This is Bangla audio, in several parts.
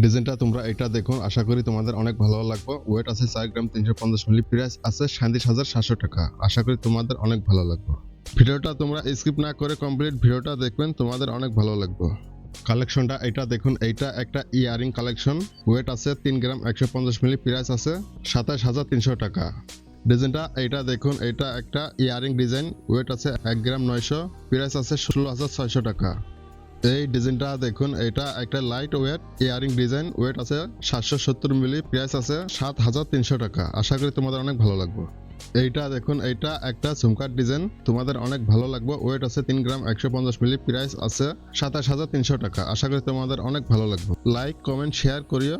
ডিজাইনটা তোমরা এটা দেখুন, আশা করি তোমাদের অনেক ভালো লাগবে। ওয়েট আছে 4 গ্রাম 350 মিলি, প্রাইস আছে 37,700 টাকা। আশা করি তোমাদের অনেক ভালো লাগবে। ভিডিওটা তোমরা স্কিপ না করে কমপ্লিট ভিডিওটা দেখবেন, তোমাদের অনেক ভালো লাগবে। কালেকশনটা এটা দেখুন, এইটা একটা ইয়ারিং কালেকশন। ওয়েট আছে 3 গ্রাম 150 মিলি, প্রাইস আছে 27,300 টাকা। ডিজাইনটা এইটা দেখুন, এটা একটা ইয়ারিং ডিজাইন। ওয়েট আছে 1 গ্রাম 900, প্রাইস আছে 16,600 টাকা। এই ডিজাইনটা দেখুন, এটা একটা light weight earring design. Weight আছে 770 মিলি, প্রাইস আছে 7,300 টাকা। আশা করি তোমাদের অনেক ভালো লাগবে। এইটা দেখুন, এইটা একটা ঝুমকার ডিজাইন, তোমাদের অনেক ভালো লাগবে। ওয়েট আছে 3 গ্রাম 150 মিলি, প্রাইস আছে 27,300 টাকা। আশা করি তোমাদের অনেক ভালো লাগবে। লাইক কমেন্ট শেয়ার করিও।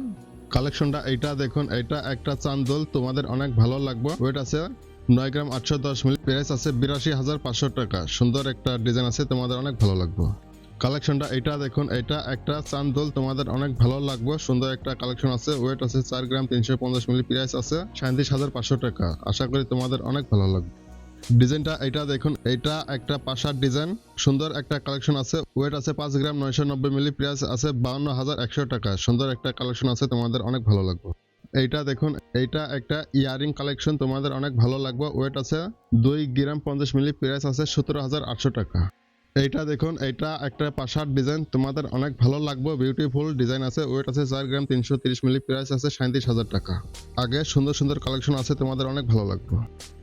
কালেকশনটা এইটা দেখুন, এইটা একটা চান্দোল, তোমাদের অনেক ভালো লাগবে। ওয়েট আছে 9 গ্রাম 810 মিলি, প্রাইস আছে 82,500 টাকা। সুন্দর একটা ডিজাইন আছে, তোমাদের অনেক ভালো লাগবে। কালেকশনটা এটা দেখুন, এটা একটা চান্দোল, তোমাদের অনেক ভালো লাগবে। সুন্দর একটা কালেকশন আছে। ওয়েট আছে 4 গ্রাম 350 মিলি, প্রাইস আছে 37,500 টাকা। আশা করি তোমাদের অনেক ভালো লাগবে। ডিজাইনটা এটা দেখুন, এটা একটা পাশার ডিজাইন। সুন্দর একটা কালেকশন আছে। ওয়েট আছে 5 গ্রাম 990 মিলি, প্রাইস আছে 52,100 টাকা। সুন্দর একটা কালেকশন আছে, তোমাদের অনেক ভালো লাগবে। এইটা দেখুন, এইটা একটা ইয়ারিং কালেকশন, তোমাদের অনেক ভালো লাগবে। ওয়েট আছে 2 গ্রাম 50 মিলি, প্রাইস আছে 17,800 টাকা। এইটা দেখুন, এইটা একটা পাশার ডিজাইন, তোমাদের অনেক ভালো লাগবে। বিউটিফুল ডিজাইন আছে। ওয়েট আছে 4 গ্রাম 330 মিলি, প্রাইস আছে 37,000 টাকা। আগে সুন্দর সুন্দর কালেকশন আছে, তোমাদের অনেক ভালো লাগবে।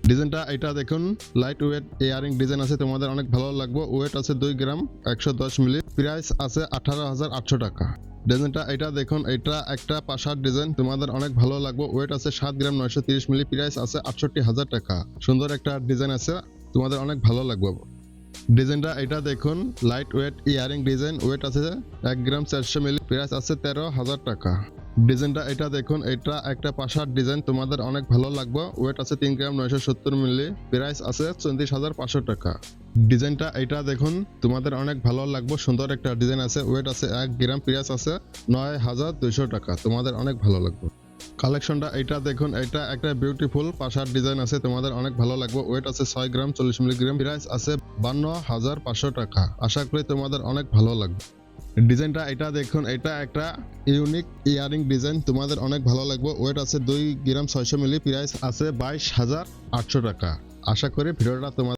ডিজাইনটা এটা দেখুন, লাইট ওয়েট ইয়ারিং ডিজাইন আছে, তোমাদের অনেক ভালো লাগবে। ওয়েট আছে 2 গ্রাম 110 মিলি, প্রাইস আছে 18,800 টাকা। ডিজাইনটা এটা দেখুন, এটা একটা পাশার ডিজাইন, তোমাদের অনেক ভালো লাগবে। ওয়েট আছে 7 গ্রাম 930 মিলি, প্রাইস আছে 68,000 টাকা। সুন্দর একটা ডিজাইন আছে, তোমাদের অনেক ভালো লাগবে। ডিজাইনটা এটা দেখুন, light weight earring design. Weight আছে 1 গ্রাম 400 মিলি, প্রাইস আছে 13,000 টাকা। ডিজাইনটা এটা দেখুন, এটা একটা পাশার ডিজাইন, তোমাদের অনেক ভালো লাগবে। ওয়েট আছে 3 গ্রাম 970 মিলি, প্রাইস আছে 34,500 টাকা। ডিজাইনটা এটা দেখুন, তোমাদের অনেক ভালো লাগবে। সুন্দর একটা ডিজাইন আছে। ওয়েট আছে 1 গ্রাম, প্রাইস আছে 9,200 টাকা। তোমাদের অনেক ভালো লাগবে। কালেকশনটা এটা দেখুন, এটা একটা বিউটিফুল পাশার ডিজাইন আছে, তোমাদের অনেক ভালো লাগবে। ওয়েট আছে 6 গ্রাম 40 মিলিগ্রাম, প্রাইস আছে 52,500 টাকা। আশা করি তোমাদের অনেক ভালো লাগবে। ডিজাইনটা এটা দেখুন, এটা একটা ইউনিক ইয়ারিং ডিজাইন, তোমাদের অনেক ভালো লাগবে। ওয়েট আছে 2 গ্রাম 600 মিলি, প্রাইস আছে 22,800 টাকা। আশা করি ভিডিওটা তোমাদের